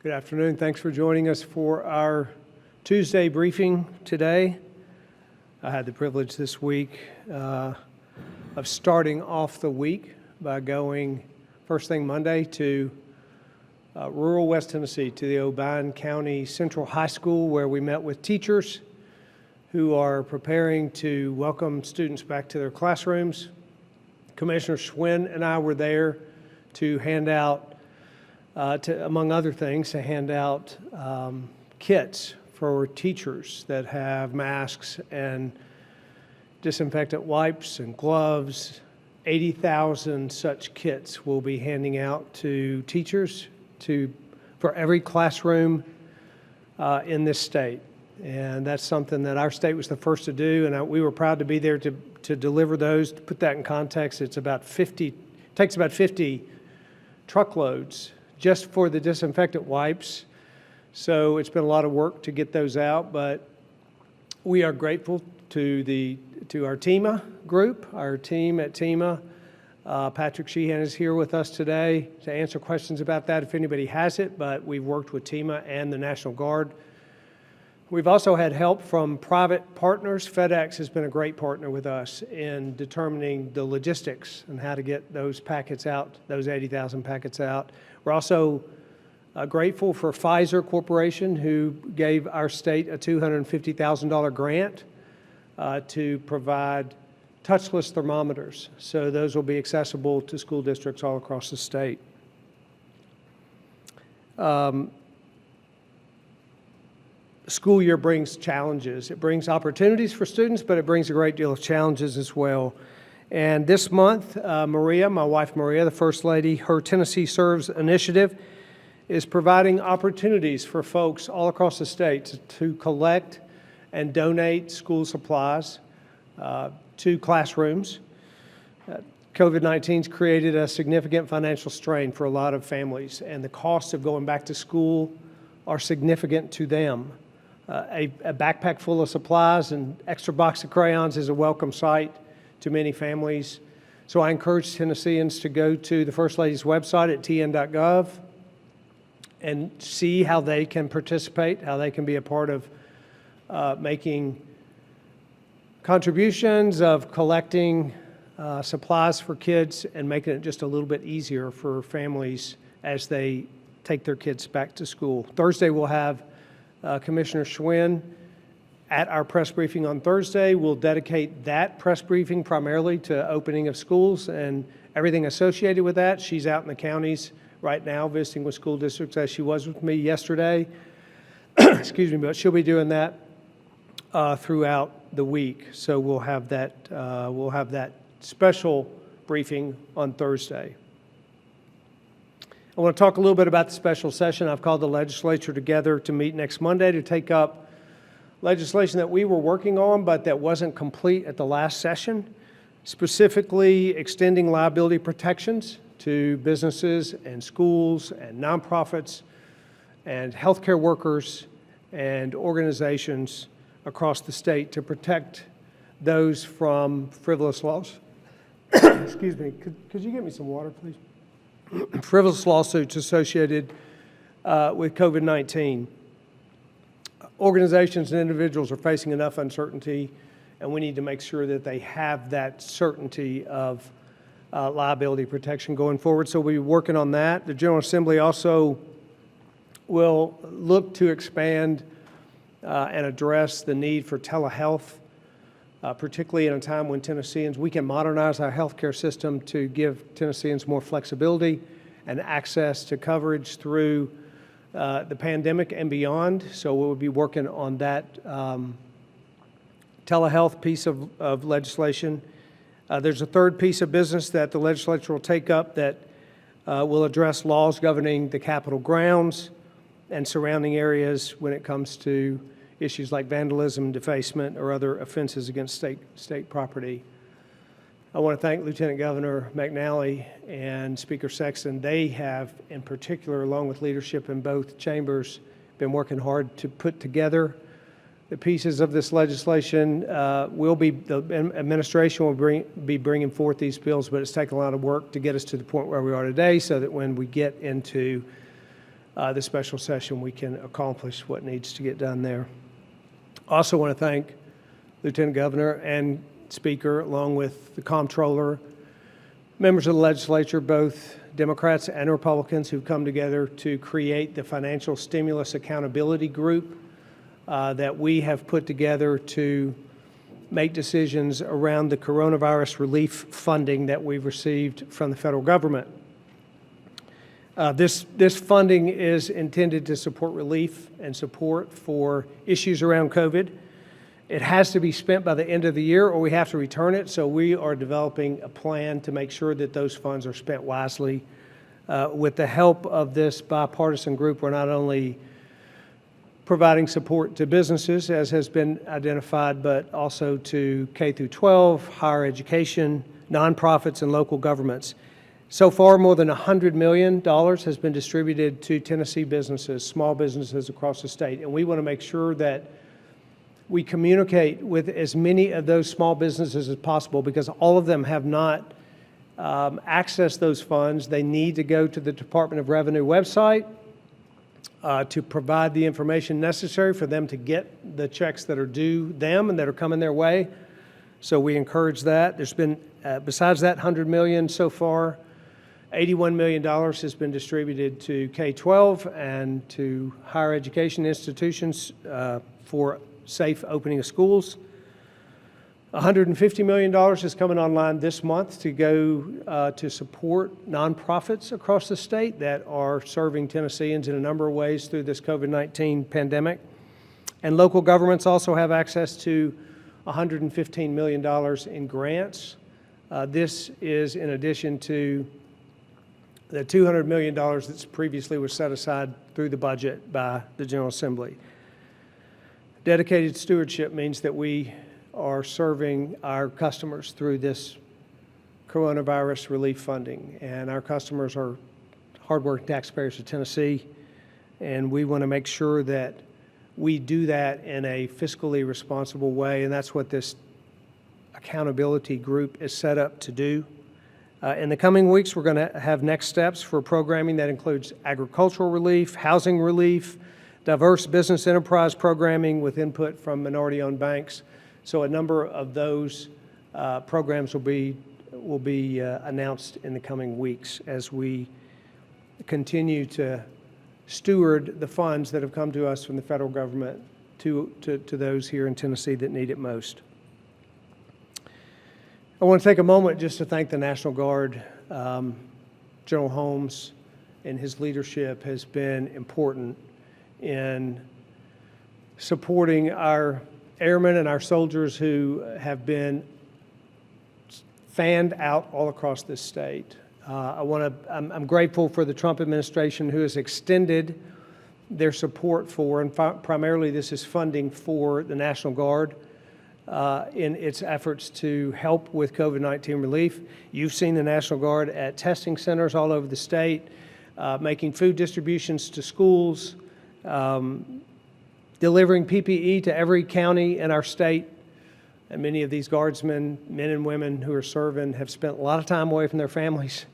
Good afternoon. Thanks for joining us for our Tuesday briefing today. I had the privilege this week of starting off the week by going first thing Monday to rural West Tennessee, to the Obion County Central High School, where we met with teachers who are preparing to welcome students back to their classrooms. Commissioner Schwinn and I were there to hand out among other things, to hand out kits for teachers that have masks and disinfectant wipes and gloves. 80,000 such kits we'll be handing out to teachers for every classroom in this state. And that's something that our state was the first to do, and we were proud to be there to deliver those. To put that in context, it takes about 50 truckloads just for the disinfectant wipes. So it's been a lot of work to get those out, but we are grateful to our TEMA group, our team at TEMA. Patrick Sheehan is here with us today to answer questions about that if anybody has it, but we've worked with TEMA and the National Guard. We've also had help from private partners. FedEx has been a great partner with us in determining the logistics and how to get those packets out, those 80,000 packets out. We're also grateful for Pfizer Corporation, who gave our state a $250,000 grant to provide touchless thermometers. So those will be accessible to school districts all across the state. School year brings challenges. It brings opportunities for students, but it brings a great deal of challenges as well. And this month, Maria, my wife Maria, the First Lady, her Tennessee Serves initiative is providing opportunities for folks all across the state to collect and donate school supplies to classrooms. COVID-19's created a significant financial strain for a lot of families, and the costs of going back to school are significant to them. A backpack full of supplies and extra box of crayons is a welcome sight to many families. So I encourage Tennesseans to go to the First Lady's website at tn.gov and see how they can participate, how they can be a part of making contributions, of collecting supplies for kids and making it just a little bit easier for families as they take their kids back to school. Thursday we'll have Commissioner Schwinn at our press briefing on Thursday. We'll dedicate that press briefing primarily to opening of schools and everything associated with that. She's out in the counties right now visiting with school districts, as she was with me yesterday. Excuse me, but she'll be doing that throughout the week. So we'll have that special briefing on Thursday. I want to talk a little bit about the special session. I've called the legislature together to meet next Monday to take up legislation that we were working on but that wasn't complete at the last session, specifically extending liability protections to businesses and schools and nonprofits and healthcare workers and organizations across the state to protect those from frivolous laws. Excuse me, could you get me some water, please? Frivolous lawsuits associated with COVID-19. Organizations and individuals are facing enough uncertainty, and we need to make sure that they have that certainty of liability protection going forward. So we'll be working on that. The General Assembly also will look to expand and address the need for telehealth, particularly in a time when we can modernize our healthcare system to give Tennesseans more flexibility and access to coverage through the pandemic and beyond. So we'll be working on that telehealth piece of legislation. There's a third piece of business that the legislature will take up that will address laws governing the Capitol grounds and surrounding areas when it comes to issues like vandalism, defacement, or other offenses against state property. I want to thank Lieutenant Governor McNally and Speaker Sexton. They have, in particular, along with leadership in both chambers, been working hard to put together the pieces of this legislation. The administration will be bringing forth these bills, but it's taken a lot of work to get us to the point where we are today so that when we get into the special session, we can accomplish what needs to get done there. Also want to thank Lieutenant Governor and Speaker, along with the Comptroller, members of the legislature, both Democrats and Republicans, who've come together to create the Financial Stimulus Accountability Group that we have put together to make decisions around the coronavirus relief funding that we've received from the federal government. This funding is intended to support relief and support for issues around COVID. It has to be spent by the end of the year or we have to return it, so we are developing a plan to make sure that those funds are spent wisely. With the help of this bipartisan group, we're not only providing support to businesses, as has been identified, but also to K through 12, higher education, nonprofits, and local governments. So far, more than $100 million has been distributed to Tennessee businesses, small businesses across the state, and we want to make sure that we communicate with as many of those small businesses as possible, because all of them have not accessed those funds. They need to go to the Department of Revenue website to provide the information necessary for them to get the checks that are due them and that are coming their way. So we encourage that. There's been, besides that $100 million so far, $81 million has been distributed to K-12 and to higher education institutions for safe opening of schools. $150 million is coming online this month to go to support nonprofits across the state that are serving Tennesseans in a number of ways through this COVID-19 pandemic. And local governments also have access to $115 million in grants. This is in addition to the $200 million that previously was set aside through the budget by the General Assembly. Dedicated stewardship means that we are serving our customers through this coronavirus relief funding. And our customers are hardworking taxpayers of Tennessee, and we want to make sure that we do that in a fiscally responsible way, and that's what this accountability group is set up to do. In the coming weeks, we're going to have next steps for programming that includes agricultural relief, housing relief, diverse business enterprise programming with input from minority-owned banks. So a number of those programs will be announced in the coming weeks as we continue to steward the funds that have come to us from the federal government to those here in Tennessee that need it most. I want to take a moment just to thank the National Guard. General Holmes and his leadership has been important in supporting our airmen and our soldiers who have been fanned out all across this state. I'm grateful for the Trump administration, who has extended their support for, and primarily this is funding for the National Guard in its efforts to help with COVID-19 relief. You've seen the National Guard at testing centers all over the state, making food distributions to schools, delivering PPE to every county in our state. And many of these guardsmen, men and women who are serving, have spent a lot of time away from their families,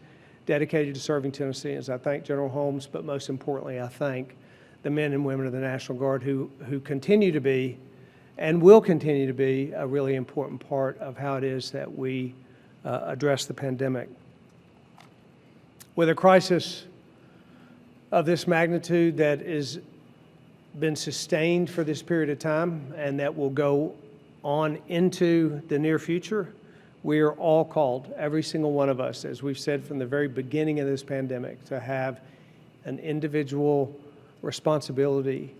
dedicated to serving Tennesseans. I thank General Holmes, but most importantly, I thank the men and women of the National Guard who continue to be and will continue to be a really important part of how it is that we address the pandemic. With a crisis of this magnitude that has been sustained for this period of time and that will go on into the near future, we are all called, every single one of us, as we've said from the very beginning of this pandemic, to have an individual responsibility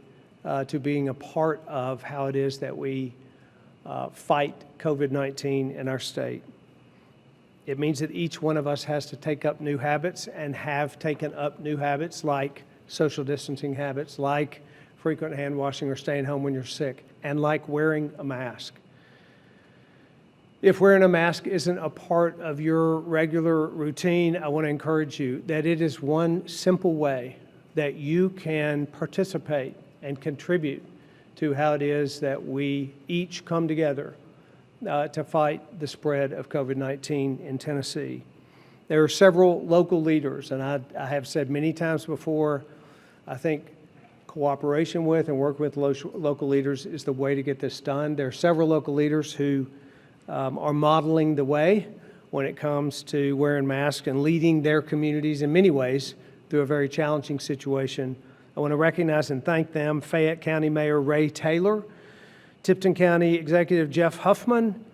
to being a part of how it is that we fight COVID-19 in our state. It means that each one of us has to take up new habits and have taken up new habits like social distancing habits, like frequent hand washing or staying home when you're sick, and like wearing a mask. If wearing a mask isn't a part of your regular routine, I want to encourage you that it is one simple way that you can participate and contribute to how it is that we each come together to fight the spread of COVID-19 in Tennessee. There are several local leaders, and I have said many times before, I think cooperation with and work with local leaders is the way to get this done. There are several local leaders who are modeling the way when it comes to wearing masks and leading their communities in many ways through a very challenging situation. I want to recognize and thank them: Fayette County Mayor Ray Taylor, Tipton County Executive Jeff Huffman,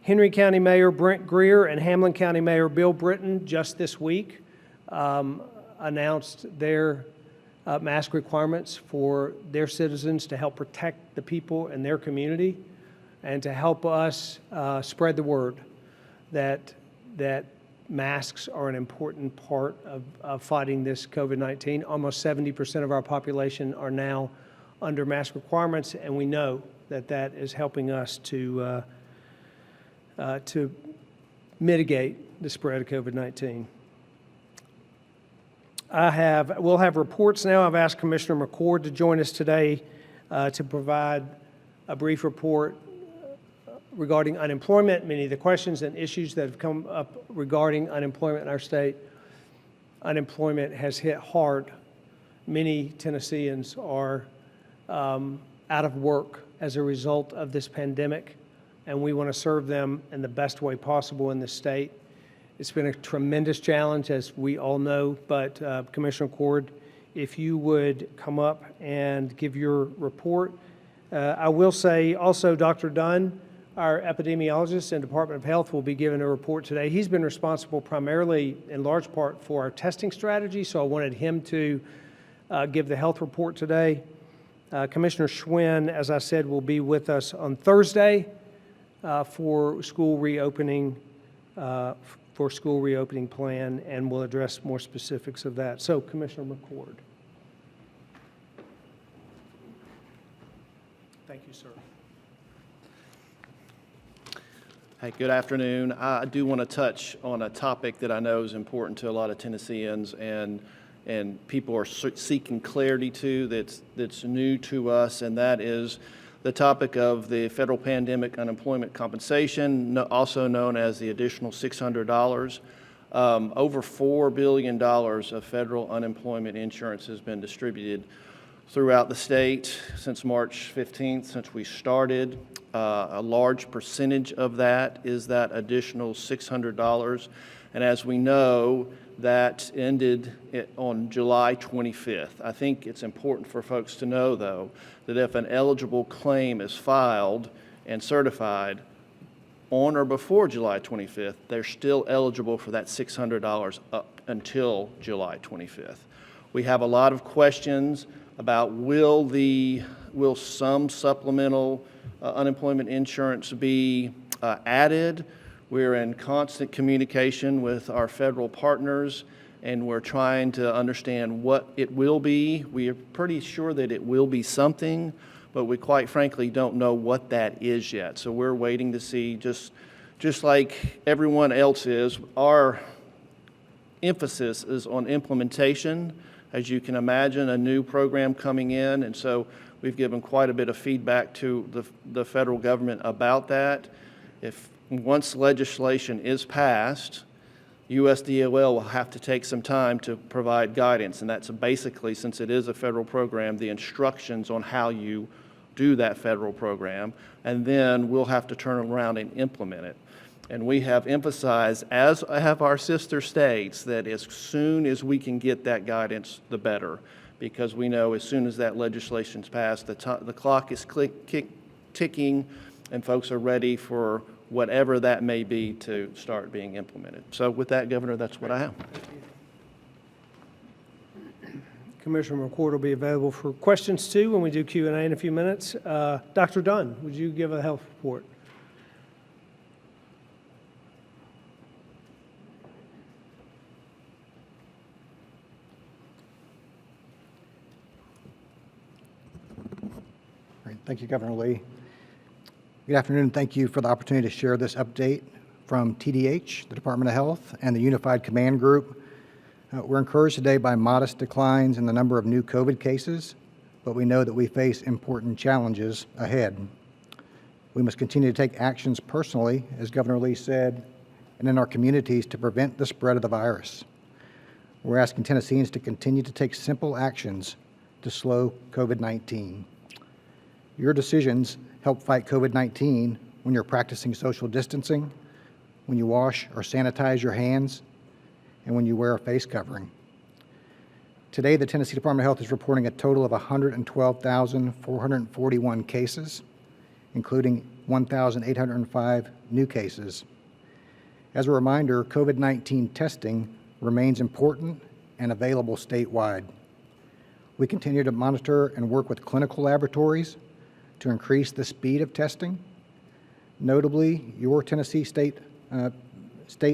Henry County Mayor Brent Greer, and Hamlin County Mayor Bill Britton just this week announced their mask requirements for their citizens to help protect the people in their community and to help us spread the word that masks are an important part of fighting this COVID-19. Almost 70% of our population are now under mask requirements, and we know that is helping us to mitigate the spread of COVID-19. We'll have reports now. I've asked Commissioner McCord to join us today to provide a brief report regarding unemployment. Many of the questions and issues that have come up regarding unemployment in our state. Unemployment has hit hard. Many Tennesseans are out of work as a result of this pandemic, and we want to serve them in the best way possible in this state. It's been a tremendous challenge, as we all know, but Commissioner McCord, if you would come up and give your report. I will say also Dr. Dunn, our epidemiologist in Department of Health, will be giving a report today. He's been responsible primarily, in large part, for our testing strategy, so I wanted him to give the health report today. Commissioner Schwinn, as I said, will be with us on Thursday for school reopening plan, and we'll address more specifics of that. So, Commissioner McCord. Thank you, sir. Hey, good afternoon. I do want to touch on a topic that I know is important to a lot of Tennesseans, and people are seeking clarity to that's new to us, and that is the topic of the federal pandemic unemployment compensation, also known as the additional $600. Over $4 billion of federal unemployment insurance has been distributed throughout the state since March 15th, since we started. A large percentage of that is that additional $600. And as we know, that ended on July 25th. I think it's important for folks to know, though, that if an eligible claim is filed and certified on or before July 25th, they're still eligible for that $600 up until July 25th. We have a lot of questions about will some supplemental unemployment insurance be added. We're in constant communication with our federal partners, and we're trying to understand what it will be. We are pretty sure that it will be something, but we quite frankly don't know what that is yet. So we're waiting to see, just like everyone else is. Our emphasis is on implementation. As you can imagine, a new program coming in, and so we've given quite a bit of feedback to the federal government about that. Once legislation is passed, USDOL will have to take some time to provide guidance, and that's basically, since it is a federal program, the instructions on how you do that federal program, and then we'll have to turn around and implement it. And we have emphasized, as have our sister states, that as soon as we can get that guidance, the better, because we know as soon as that legislation's passed, the clock is ticking, and folks are ready for whatever that may be to start being implemented. So with that, Governor, that's what I have. Commissioner McCord will be available for questions too when we do Q&A in a few minutes. Dr. Dunn, would you give a health report? Thank you, Governor Lee. Good afternoon. Thank you for the opportunity to share this update from TDH, the Department of Health, and the Unified Command Group. We're encouraged today by modest declines in the number of new COVID cases, but we know that we face important challenges ahead. We must continue to take actions personally, as Governor Lee said, and in our communities to prevent the spread of the virus. We're asking Tennesseans to continue to take simple actions to slow COVID-19. Your decisions help fight COVID-19 when you're practicing social distancing, when you wash or sanitize your hands, and when you wear a face covering. Today, the Tennessee Department of Health is reporting a total of 112,441 cases, including 1,805 new cases. As a reminder, COVID-19 testing remains important and available statewide. We continue to monitor and work with clinical laboratories to increase the speed of testing. Notably, your Tennessee State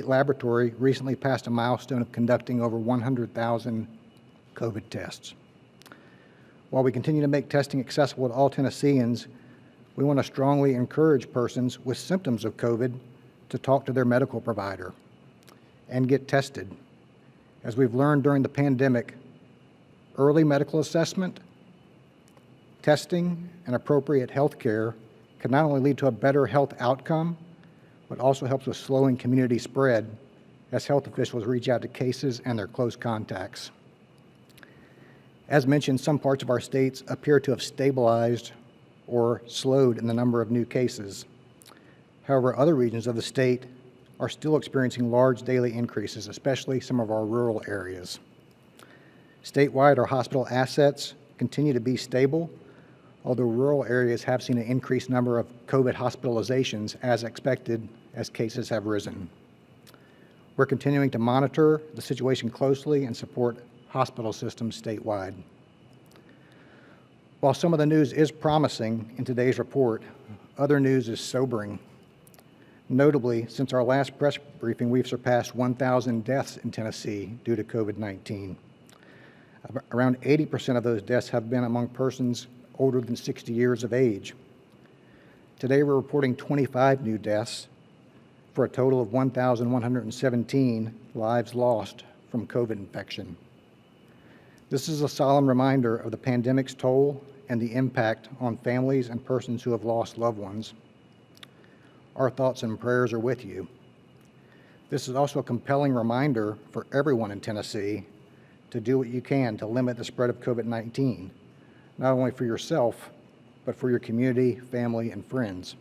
Laboratory recently passed a milestone of conducting over 100,000 COVID tests. While we continue to make testing accessible to all Tennesseans, we want to strongly encourage persons with symptoms of COVID to talk to their medical provider and get tested. As we've learned during the pandemic, early medical assessment, testing, and appropriate health care can not only lead to a better health outcome, but also helps with slowing community spread as health officials reach out to cases and their close contacts. As mentioned, some parts of our states appear to have stabilized or slowed in the number of new cases. However, other regions of the state are still experiencing large daily increases, especially some of our rural areas. Statewide, our hospital assets continue to be stable, although rural areas have seen an increased number of COVID hospitalizations as expected as cases have risen. We're continuing to monitor the situation closely and support hospital systems statewide. While some of the news is promising in today's report, other news is sobering. Notably, since our last press briefing, we've surpassed 1,000 deaths in Tennessee due to COVID-19. Around 80% of those deaths have been among persons older than 60 years of age. Today, we're reporting 25 new deaths for a total of 1,117 lives lost from COVID infection. This is a solemn reminder of the pandemic's toll and the impact on families and persons who have lost loved ones. Our thoughts and prayers are with you. This is also a compelling reminder for everyone in Tennessee to do what you can to limit the spread of COVID-19, not only for yourself, but for your community, family, and friends.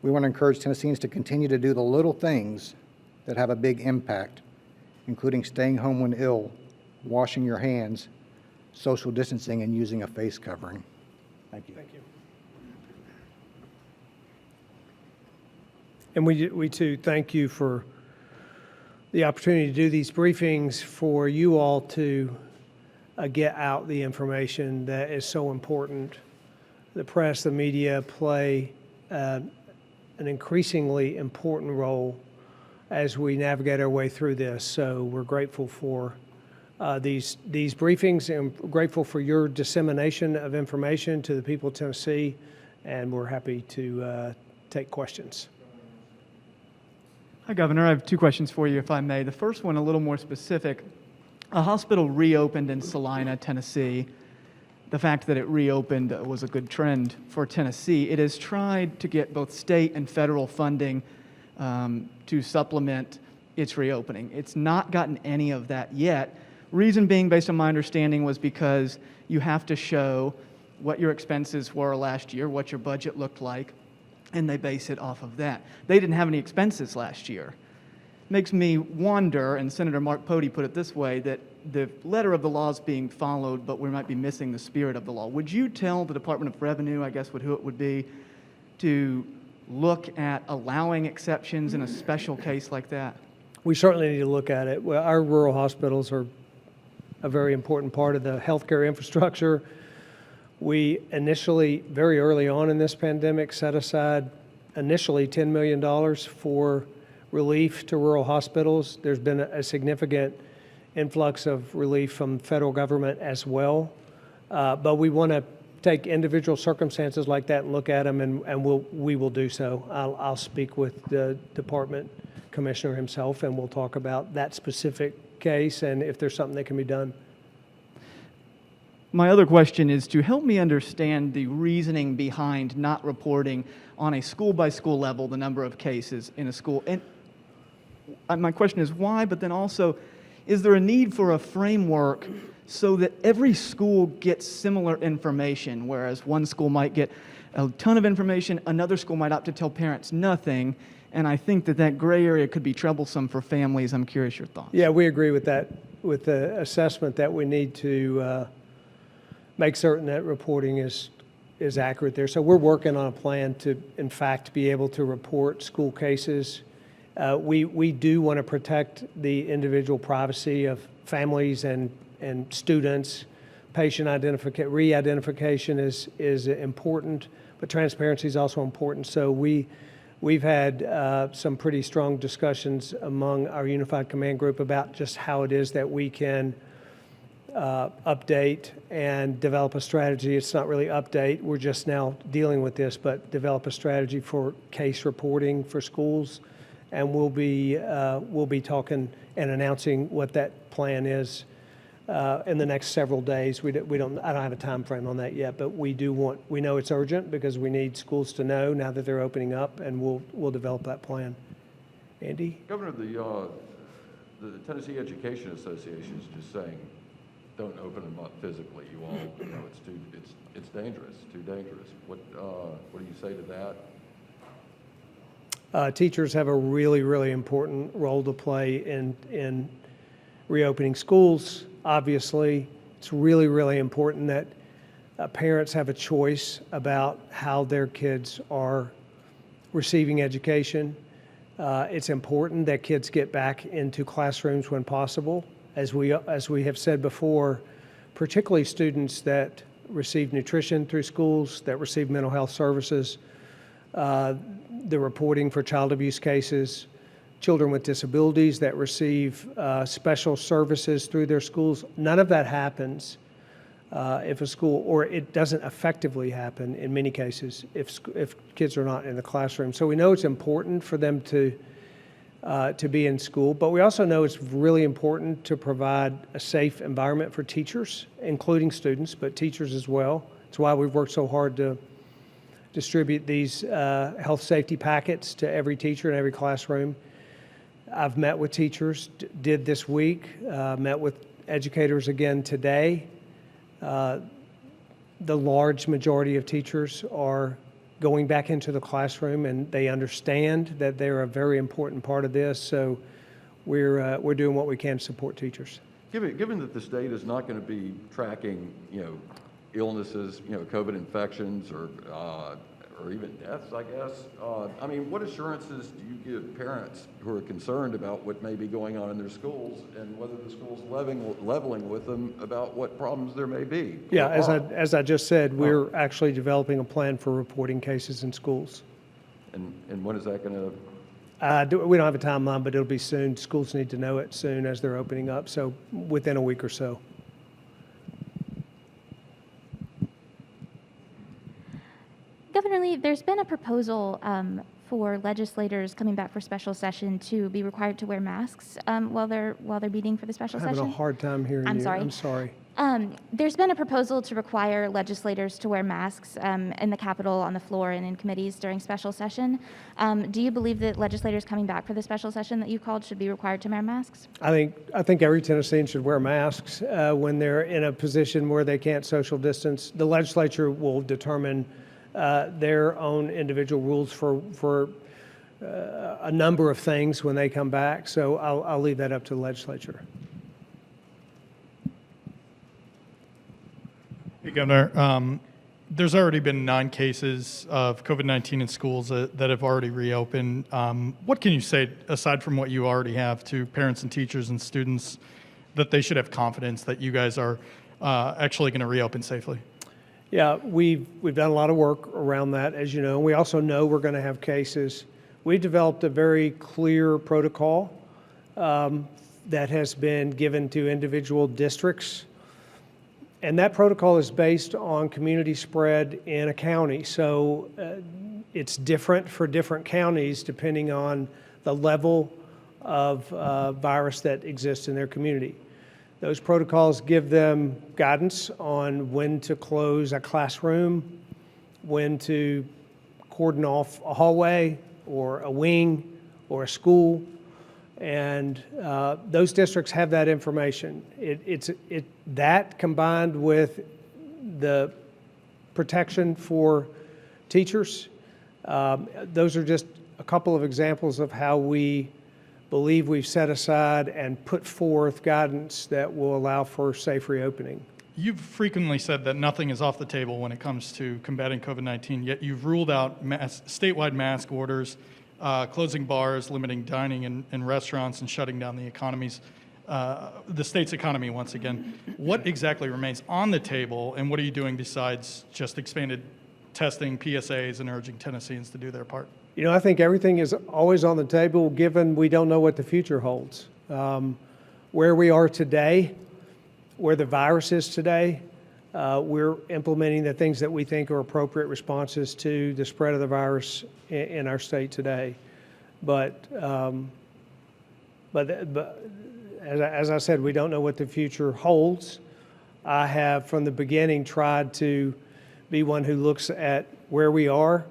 We want to encourage Tennesseans to continue to do the little things that have a big impact, including staying home when ill, washing your hands, social distancing, and using a face covering. Thank you. Thank you. And we too thank you for the opportunity to do these briefings, for you all to get out the information that is so important. The press, the media play an increasingly important role as we navigate our way through this. So we're grateful for these briefings, and grateful for your dissemination of information to the people of Tennessee, and we're happy to take questions. Hi, Governor. I have two questions for you, if I may. The first one, a little more specific. A hospital reopened in Salina, Tennessee. The fact that it reopened was a good trend for Tennessee. It has tried to get both state and federal funding to supplement its reopening. It's not gotten any of that yet. Reason being, based on my understanding, was because you have to show what your expenses were last year, what your budget looked like, and they base it off of that. They didn't have any expenses last year. Makes me wonder, and Senator Mark Pody put it this way, that the letter of the law is being followed, but we might be missing the spirit of the law. Would you tell the Department of Revenue, I guess who it would be, to look at allowing exceptions in a special case like that? We certainly need to look at it. Well, our rural hospitals are a very important part of the healthcare infrastructure. We initially, very early on in this pandemic, set aside initially $10 million for relief to rural hospitals. There's been a significant influx of relief from federal government as well. But we want to take individual circumstances like that and look at them, and we will do so. I'll speak with the department commissioner himself, and we'll talk about that specific case and if there's something that can be done. My other question is to help me understand the reasoning behind not reporting on a school-by-school level the number of cases in a school. And my question is why, but then also, Is there a need for a framework so that every school gets similar information, whereas one school might get a ton of information, another school might opt to tell parents nothing, and I think that gray area could be troublesome for families. I'm curious your thoughts. Yeah, we agree with that, with the assessment that we need to make certain that reporting is accurate there. So we're working on a plan to, in fact, be able to report school cases. We do want to protect the individual privacy of families and students. Patient re-identification is important, but transparency is also important. So we've had some pretty strong discussions among our Unified Command Group about just how it is that we can update and develop a strategy. It's not really update, we're just now dealing with this, but develop a strategy for case reporting for schools. And we'll be talking and announcing what that plan is in the next several days. I don't have a time frame on that yet, but we know it's urgent because we need schools to know now that they're opening up, and we'll develop that plan. Andy? Governor, the Tennessee Education Association is just saying, don't open them up physically. You all, it's dangerous, too dangerous. What do you say to that? Teachers have a really, really important role to play in reopening schools. Obviously, it's really, really important that parents have a choice about how their kids are receiving education. It's important that kids get back into classrooms when possible. As we have said before, particularly students that receive nutrition through schools, that receive mental health services, the reporting for child abuse cases, children with disabilities that receive special services through their schools. None of that happens if a school, or it doesn't effectively happen in many cases if kids are not in the classroom. So we know it's important for them to be in school, but we also know it's really important to provide a safe environment for teachers, including students, but teachers as well. It's why we've worked so hard to distribute these health safety packets to every teacher in every classroom. I've met with teachers, did this week, met with educators again today. The large majority of teachers are going back into the classroom, and they understand that they're a very important part of this. So we're doing what we can to support teachers. Given that the state is not going to be tracking, illnesses, COVID infections or even deaths, I guess. I mean, what assurances do you give parents who are concerned about what may be going on in their schools and whether the school's leveling with them about what problems there may be? Yeah, as I just said, we're actually developing a plan for reporting cases in schools. And when is that going to? We don't have a timeline, but it'll be soon. Schools need to know it soon as they're opening up, so within a week or so. Governor Lee, there's been a proposal for legislators coming back for special session to be required to wear masks while they're meeting for the special I'm session. having a hard time hearing I'm you. sorry. I'm sorry. There's been a proposal to require legislators to wear masks in the Capitol, on the floor, and in committees during special session. Do you believe that legislators coming back for the special session that you called should be required to wear masks? I think every Tennessean should wear masks when they're in a position where they can't social distance. The legislature will determine their own individual rules for a number of things when they come back. So I'll leave that up to the legislature. Hey, Governor. There's already been 9 cases of COVID-19 in schools that have already reopened. What can you say, aside from what you already have, to parents and teachers and students that they should have confidence that you guys are actually going to reopen safely? Yeah, we've done a lot of work around that, as you know. We also know we're going to have cases. We developed a very clear protocol that has been given to individual districts. And that protocol is based on community spread in a county. So it's different for different counties depending on the level of virus that exists in their community. Those protocols give them guidance on when to close a classroom, when to cordon off a hallway or a wing or a school. And those districts have that information. That combined with the protection for teachers, those are just a couple of examples of how we believe we've set aside and put forth guidance that will allow for safe reopening. You've frequently said that nothing is off the table when it comes to combating COVID-19, yet you've ruled out statewide mask orders, closing bars, limiting dining in restaurants, and shutting down the state's economy once again. What exactly remains on the table, and what are you doing besides just expanded testing, PSAs, and urging Tennesseans to do their part? You know, I think everything is always on the table given we don't know what the future holds. Where we are today, where the virus is today, we're implementing the things that we think are appropriate responses to the spread of the virus in our state today. But as I said, we don't know what the future holds. I have, from the beginning, tried to be one who looks at where we are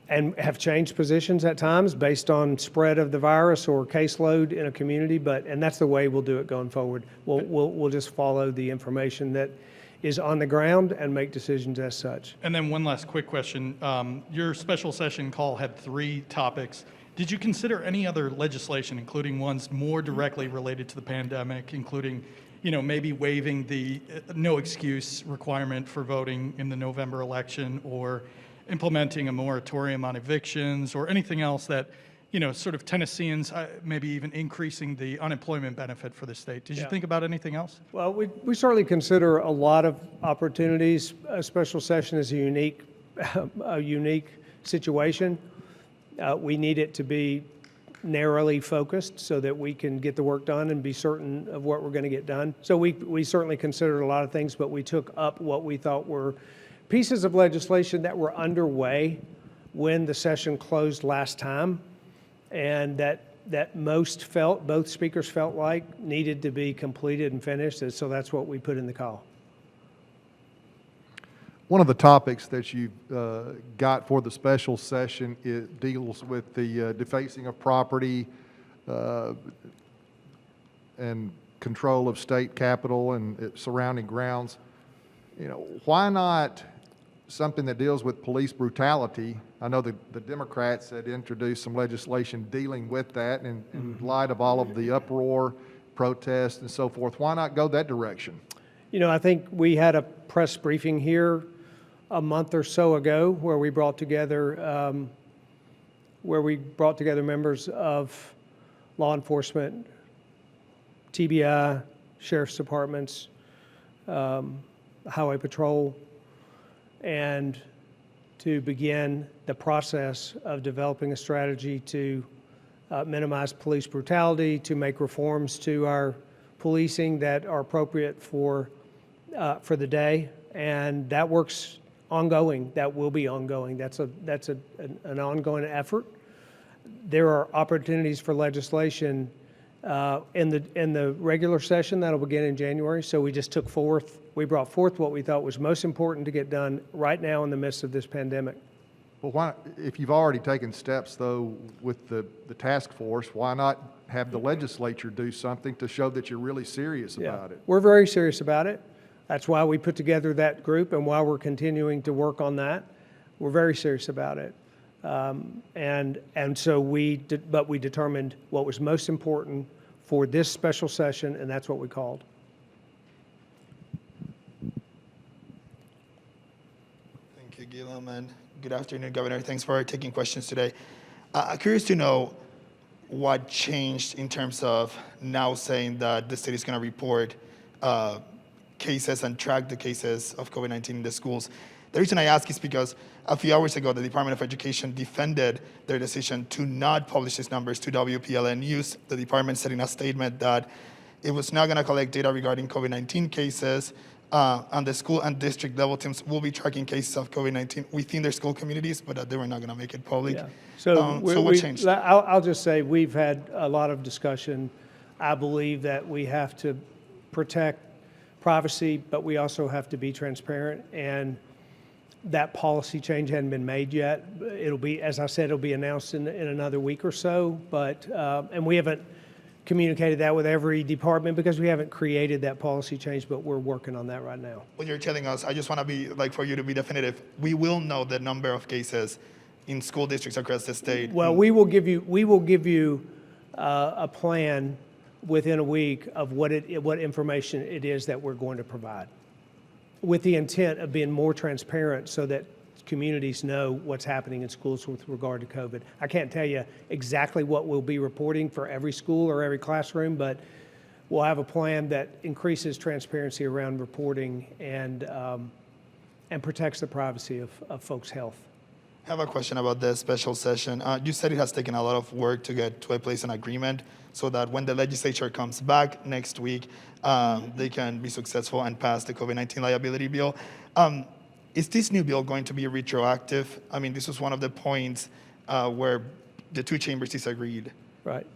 and have changed positions at times based on spread of the virus or caseload in a community, and that's the way we'll do it going forward. We'll just follow the information that is on the ground and make decisions as such. And then one last quick question. Your special session call had 3 topics. Did you consider any other legislation, including ones more directly related to the pandemic, including, maybe waiving the no excuse requirement for voting in the November election, or implementing a moratorium on evictions, or anything else that, sort of Tennesseans, maybe even increasing the unemployment benefit for the state? Did you think about anything else? Well, we certainly consider a lot of opportunities. A special session is a unique situation. We need it to be narrowly focused so that we can get the work done and be certain of what we're going to get done. So we certainly considered a lot of things, but we took up what we thought were pieces of legislation that were underway when the session closed last time, and that both speakers felt like needed to be completed and finished, and so that's what we put in the call. One of the topics that you've got for the special session deals with the defacing of property and control of state capitol and its surrounding grounds. Why not something that deals with police brutality? I know the Democrats had introduced some legislation dealing with that, and in light of all of the uproar, protests, and so forth, why not go that direction? I think we had a press briefing here a month or so ago where we brought together members of law enforcement, TBI, sheriff's departments, highway patrol, and to begin the process of developing a strategy to minimize police brutality, to make reforms to our policing that are appropriate for the day, and that works ongoing. That will be ongoing. That's an ongoing effort. There are opportunities for legislation in the regular session that'll begin in January. So we brought forth what we thought was most important to get done right now in the midst of this pandemic. Well, why, if you've already taken steps, though, with the task force, why not have the legislature do something to show that you're really serious about it? We're very serious about it. That's why we put together that group and why we're continuing to work on that. We're very serious about it. So we determined what was most important for this special session, and that's what we called. Thank you, Gilliam, and good afternoon, Governor. Thanks for taking questions today. I'm curious to know what changed in terms of now saying that the state is going to report cases and track the cases of COVID-19 in the schools. The reason I ask is because a few hours ago, the Department of Education defended their decision to not publish these numbers to WPLN News. The department said in a statement that it was not going to collect data regarding COVID-19 cases, and the school and district level teams will be tracking cases of COVID-19 within their school communities, but that they were not going to make it public. Yeah. So what changed? I'll just say we've had a lot of discussion. I believe that we have to protect privacy, but we also have to be transparent, and that policy change hadn't been made yet. It'll be, as I said, it'll be announced in another week or so, but, and we haven't communicated that with every department because we haven't created that policy change, but we're working on that right now. When you're telling us, I just want to be, like, for you to be definitive, we will know the number of cases in school districts across the state. Well, we will give you a plan within a week of what information it is that we're going to provide, with the intent of being more transparent so that communities know what's happening in schools with regard to COVID. I can't tell you exactly what we'll be reporting for every school or every classroom, but we'll have a plan that increases transparency around reporting and protects the privacy of folks' health. I have a question about the special session. You said it has taken a lot of work to get to a place an agreement so that when the legislature comes back next week, they can be successful and pass the COVID-19 liability bill. Is this new bill going to be retroactive? I mean, this was one of the points where the two chambers disagreed. Right.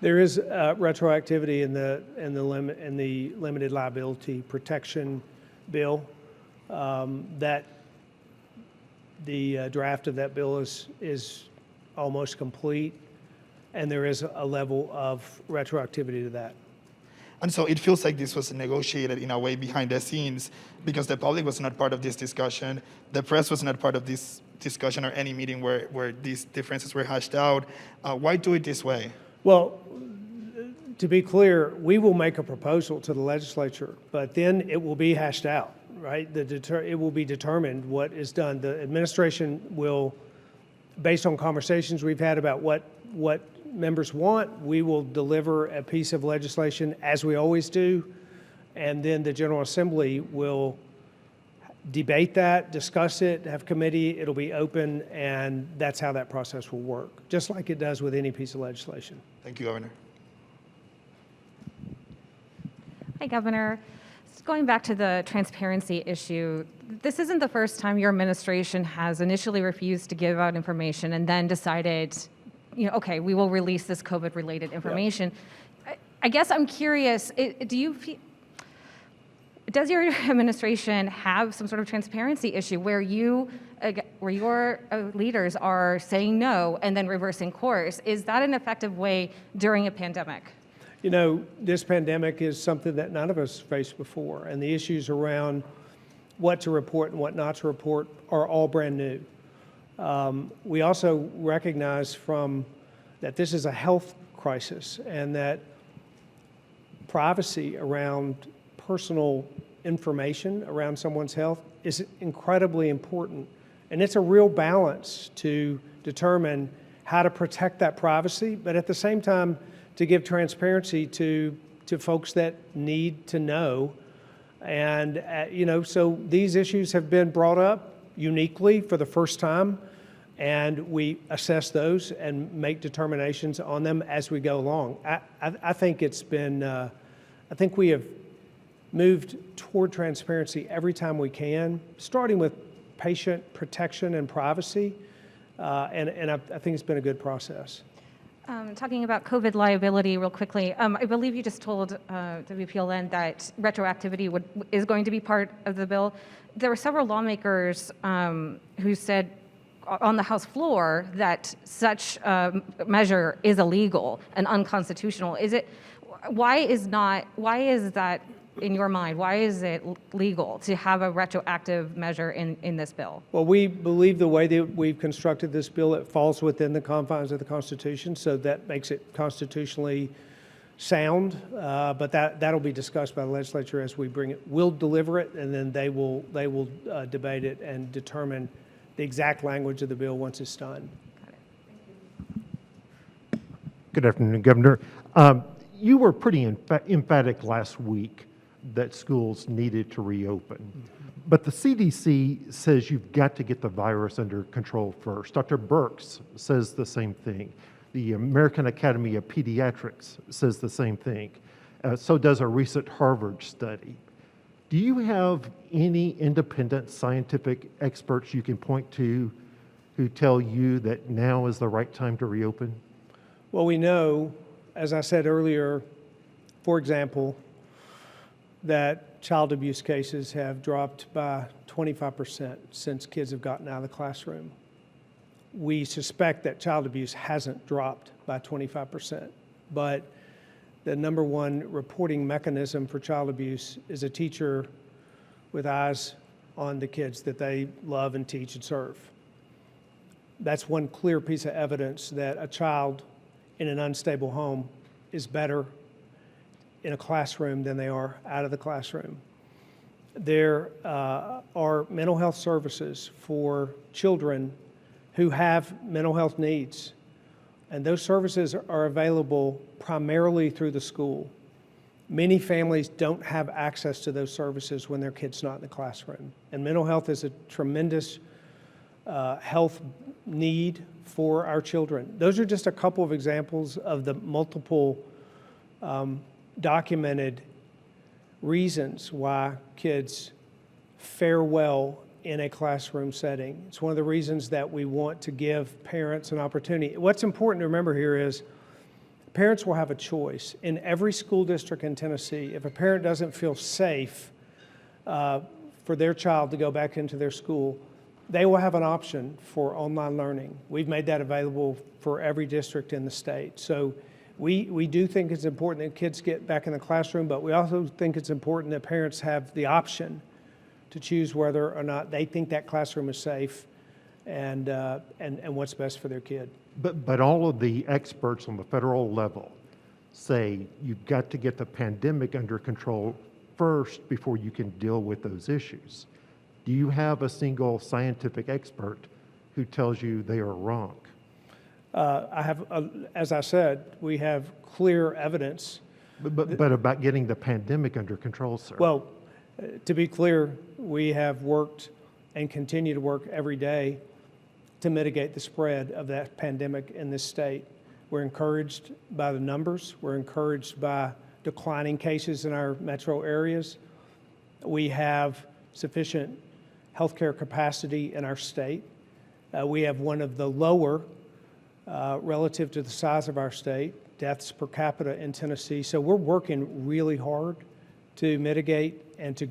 There is retroactivity in the limited liability protection bill. That the draft of that bill is almost complete, and there is a level of retroactivity to that. And so it feels like this was negotiated in a way behind the scenes because the public was not part of this discussion. The press was not part of this discussion or any meeting where these differences were hashed out. Why do it this way? Well, to be clear, we will make a proposal to the legislature, but then it will be hashed out, right? It will be determined what is done. The administration will, based on conversations we've had about what members want, we will deliver a piece of legislation as we always do, and then the General Assembly will debate that, discuss it, have committee, it'll be open, and that's how that process will work, just like it does with any piece of legislation. Thank you, Governor. Hi, Governor. Going back to the transparency issue, this isn't the first time your administration has initially refused to give out information and then decided, okay, we will release this COVID-related information. Yep. I guess I'm curious, does your administration have some sort of transparency issue where your leaders are saying no and then reversing course? Is that an effective way during a pandemic? This pandemic is something that none of us faced before, and the issues around what to report and what not to report are all brand new. We also recognize that this is a health crisis and that privacy around personal information around someone's health is incredibly important. And it's a real balance to determine how to protect that privacy, but at the same time, to give transparency to folks that need to know. And, so these issues have been brought up uniquely for the first time, and we assess those and make determinations on them as we go along. I think I think we have moved toward transparency every time we can, starting with patient protection and privacy, and I think it's been a good process. Talking about COVID liability real quickly, I believe you just told WPLN that retroactivity is going to be part of the bill. There were several lawmakers who said on the House floor that such measure is illegal and unconstitutional. Why is that, in your mind, why is it legal to have a retroactive measure in this bill? Well, we believe the way that we've constructed this bill, it falls within the confines of the Constitution, so that makes it constitutionally sound. But that'll be discussed by the legislature as we bring it. We'll deliver it, and then they will debate it and determine the exact language of the bill once it's done. Got it. Thank you. Good afternoon, Governor. You were pretty emphatic last week that schools needed to reopen. But the CDC says you've got to get the virus under control first. Dr. Birx says the same thing. The American Academy of Pediatrics says the same thing. So does a recent Harvard study. Do you have any independent scientific experts you can point to who tell you that now is the right time to reopen? Well, we know, as I said earlier, for example, that child abuse cases have dropped by 25% since kids have gotten out of the classroom. We suspect that child abuse hasn't dropped by 25%, but the number one reporting mechanism for child abuse is a teacher with eyes on the kids that they love and teach and serve. That's one clear piece of evidence that a child in an unstable home is better in a classroom than they are out of the classroom. There are mental health services for children who have mental health needs, and those services are available primarily through the school. Many families don't have access to those services when their kid's not in the classroom, and mental health is a tremendous health need for our children. Those are just a couple of examples of the multiple documented reasons why kids fare well in a classroom setting. It's one of the reasons that we want to give parents an opportunity. What's important to remember here is parents will have a choice. In every school district in Tennessee, if a parent doesn't feel safe for their child to go back into their school, they will have an option for online learning. We've made that available for every district in the state. So we do think it's important that kids get back in the classroom, but we also think it's important that parents have the option to choose whether or not they think that classroom is safe and what's best for their kid. But all of the experts on the federal level say you've got to get the pandemic under control first before you can deal with those issues. Do you have a single scientific expert who tells you they are wrong? I have, as I said, we have clear evidence. But about getting the pandemic under control, sir. Well, to be clear, we have worked and continue to work every day to mitigate the spread of that pandemic in this state. We're encouraged by the numbers. We're encouraged by declining cases in our metro areas. We have sufficient healthcare capacity in our state. We have one of the lower, relative to the size of our state, deaths per capita in Tennessee. So we're working really hard to mitigate and to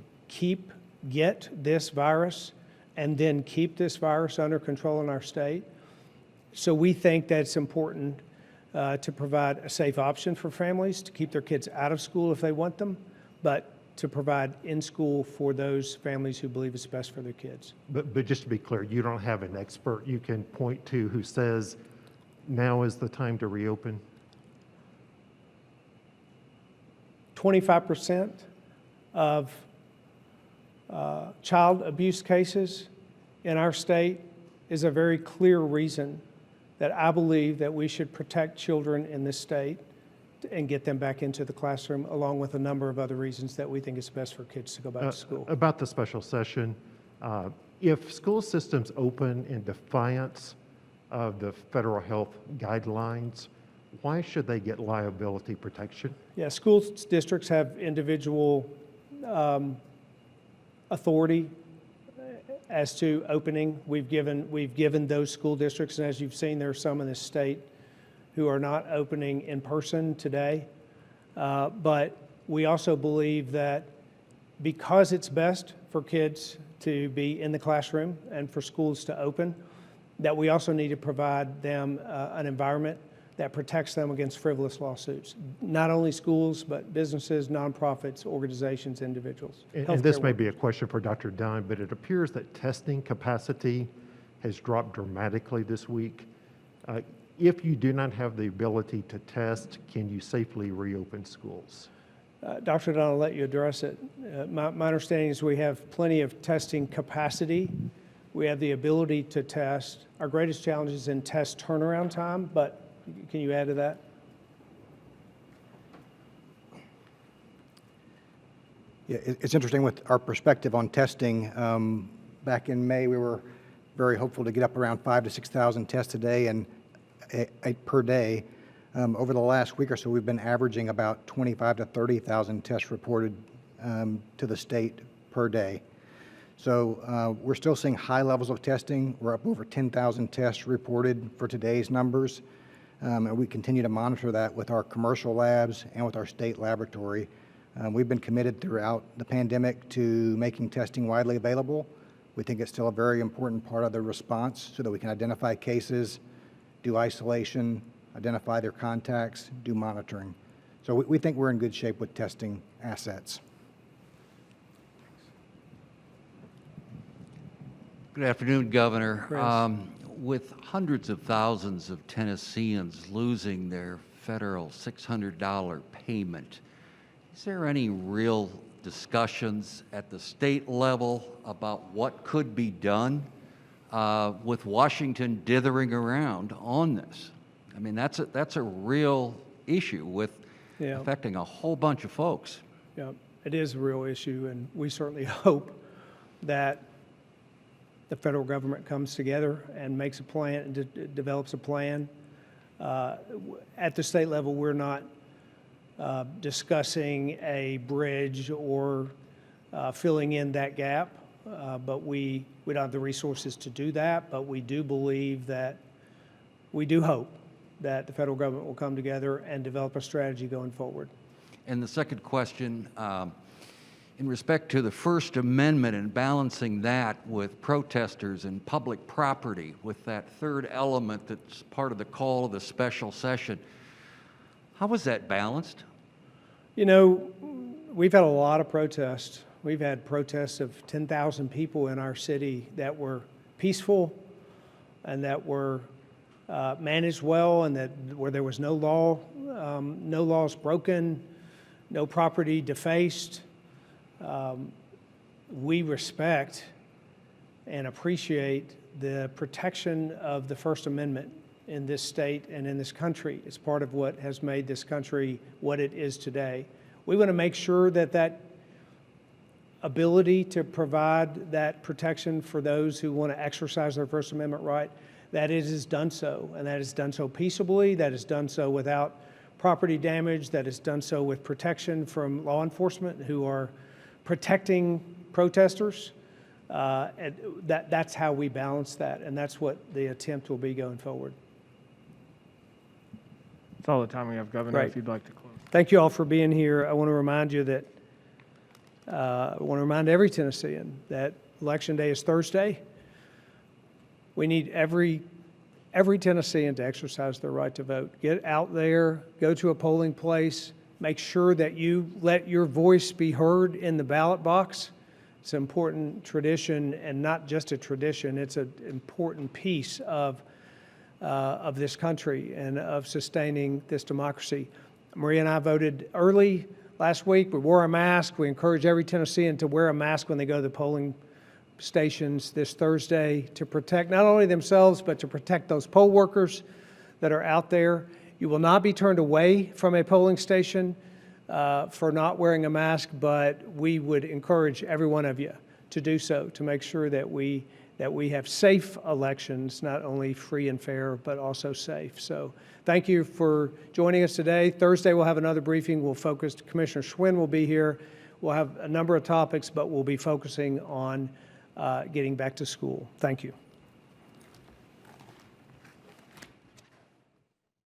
get this virus and then keep this virus under control in our state. So we think that it's important to provide a safe option for families to keep their kids out of school if they want them, but to provide in school for those families who believe it's best for their kids. But just to be clear, you don't have an expert you can point to who says now is the time to reopen? 25% of child abuse cases in our state is a very clear reason that I believe that we should protect children in this state and get them back into the classroom, along with a number of other reasons that we think it's best for kids to go back to school. About the special session, if school systems open in defiance of the federal health guidelines, why should they get liability protection? Yeah, school districts have individual authority as to opening. We've given those school districts, and as you've seen, there are some in this state who are not opening in person today. But we also believe that because it's best for kids to be in the classroom and for schools to open, that we also need to provide them an environment that protects them against frivolous lawsuits. Not only schools, but businesses, nonprofits, organizations, individuals. And this may be a question for Dr. Dunn, but it appears that testing capacity has dropped dramatically this week. If you do not have the ability to test, can you safely reopen schools? Dr. Dunn, I'll let you address it. My understanding is we have plenty of testing capacity. We have the ability to test. Our greatest challenge is in test turnaround time, but can you add to that? Yeah, it's interesting with our perspective on testing. Back in May, we were very hopeful to get up around 5,000 to 6,000 tests a day and per day. Over the last week or so, we've been averaging about 25,000 to 30,000 tests reported to the state per day. So we're still seeing high levels of testing. We're up over 10,000 tests reported for today's numbers. And we continue to monitor that with our commercial labs and with our state laboratory. We've been committed throughout the pandemic to making testing widely available. We think it's still a very important part of the response so that we can identify cases, do isolation, identify their contacts, do monitoring. So we think we're in good shape with testing assets. Good afternoon, Governor. Chris. With hundreds of thousands of Tennesseans losing their federal $600 payment, is there any real discussions at the state level about what could be done with Washington dithering around on this? I mean, that's a real issue with Yeah. affecting a whole bunch of folks. Yeah, it is a real issue, and we certainly hope that the federal government comes together and makes a plan and develops a plan. At the state level, we're not discussing a bridge or filling in that gap, but we don't have the resources to do that. But we do believe that, we do hope that the federal government will come together and develop a strategy going forward. And the second question, in respect to the First Amendment and balancing that with protesters and public property, with that third element that's part of the call of the special session, how was that balanced? You know, we've had a lot of protests. We've had protests of 10,000 people in our city that were peaceful and that were managed well, and that where there was no law, no laws broken, no property defaced. We respect and appreciate the protection of the First Amendment in this state and in this country. It's part of what has made this country what it is today. We want to make sure that that ability to provide that protection for those who want to exercise their First Amendment right, that it is done so, and that is done so peaceably, that is done so without property damage, that is done so with protection from law enforcement who are protecting protesters. And that's how we balance that, and that's what the attempt will be going forward. That's all the time we have, Governor, Right. if you'd like to close. Thank you all for being here. I want to remind you that, I want to remind every Tennessean that Election Day is Thursday. We need every Tennessean to exercise their right to vote. Get out there, go to a polling place, make sure that you let your voice be heard in the ballot box. It's an important tradition, and not just a tradition, it's an important piece of this country and of sustaining this democracy. Maria and I voted early last week. We wore a mask. We encourage every Tennessean to wear a mask when they go to the polling stations this Thursday to protect not only themselves, but to protect those poll workers that are out there. You will not be turned away from a polling station for not wearing a mask, but we would encourage every one of you to do so, to make sure that we have safe elections, not only free and fair, but also safe. So thank you for joining us today. Thursday we'll have another briefing. We'll focus, Commissioner Schwinn will be here. We'll have a number of topics, but we'll be focusing on getting back to school. Thank you.